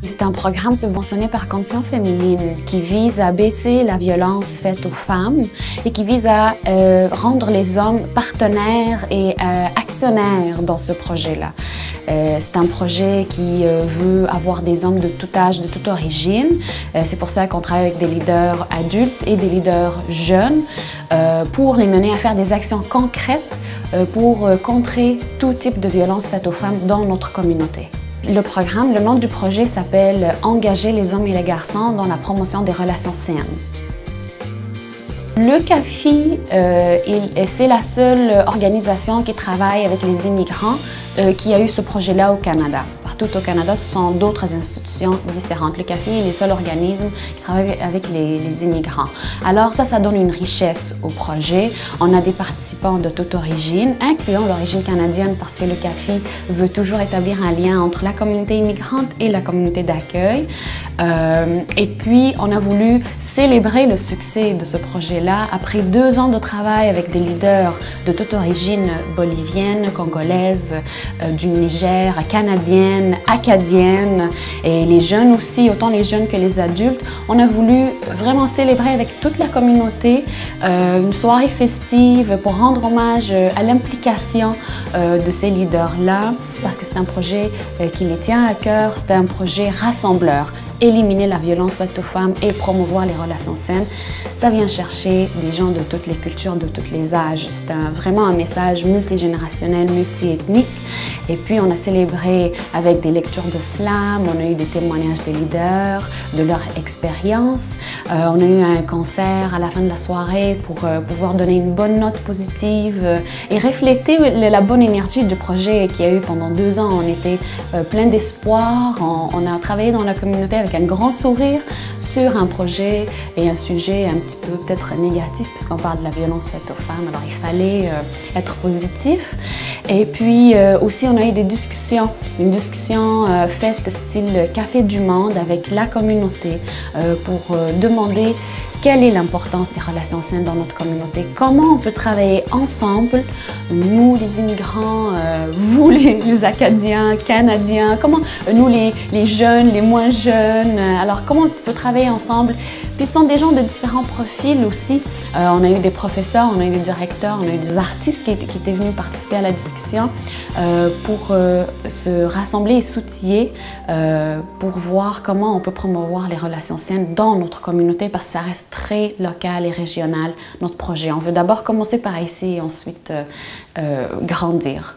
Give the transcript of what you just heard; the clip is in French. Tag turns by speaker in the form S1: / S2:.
S1: C'est un programme subventionné par Conditions féminines qui vise à baisser la violence faite aux femmes et qui vise à rendre les hommes partenaires et actionnaires dans ce projet-là. C'est un projet qui veut avoir des hommes de tout âge, de toute origine. C'est pour ça qu'on travaille avec des leaders adultes et des leaders jeunes pour les mener à faire des actions concrètes pour contrer tout type de violence faite aux femmes dans notre communauté. Le programme, le nom du projet s'appelle « Engager les hommes et les garçons dans la promotion des relations saines ». Le CAFI, c'est la seule organisation qui travaille avec les immigrants qui a eu ce projet-là au Canada. Partout au Canada, ce sont d'autres institutions différentes. Le CAFI est le seul organisme qui travaille avec les immigrants. Alors ça donne une richesse au projet. On a des participants de toute origine, incluant l'origine canadienne parce que le CAFI veut toujours établir un lien entre la communauté immigrante et la communauté d'accueil. Et puis, on a voulu célébrer le succès de ce projet-là après 2 ans de travail avec des leaders de toute origine bolivienne, congolaise, du Niger, canadienne, acadienne et les jeunes aussi, autant les jeunes que les adultes. On a voulu vraiment célébrer avec toute la communauté une soirée festive pour rendre hommage à l'implication de ces leaders-là parce que c'est un projet qui les tient à cœur, c'est un projet rassembleur. Éliminer la violence faite aux femmes et promouvoir les relations saines, ça vient chercher des gens de toutes les cultures, de tous les âges. C'est vraiment un message multigénérationnel, multiethnique. Et puis on a célébré avec des lectures de slam, on a eu des témoignages des leaders, de leur expérience. On a eu un concert à la fin de la soirée pour pouvoir donner une bonne note positive et refléter la bonne énergie du projet qu'il y a eu pendant 2 ans. On était plein d'espoir, on a travaillé dans la communauté avec un grand sourire sur un projet et un sujet un petit peu peut-être négatif puisqu'on parle de la violence faite aux femmes, alors il fallait être positif. Et puis aussi on a eu des discussions, une discussion faite style Café du Monde avec la communauté pour demander quelle est l'importance des relations saines dans notre communauté? Comment on peut travailler ensemble, nous les immigrants, vous les Acadiens, Canadiens, comment nous les jeunes, les moins jeunes, alors comment on peut travailler ensemble? Puis ce sont des gens de différents profils aussi. On a eu des professeurs, on a eu des directeurs, on a eu des artistes qui étaient venus participer à la discussion pour se rassembler et s'outiller pour voir comment on peut promouvoir les relations saines dans notre communauté parce que ça reste très local et régional, notre projet. On veut d'abord commencer par ici et ensuite grandir.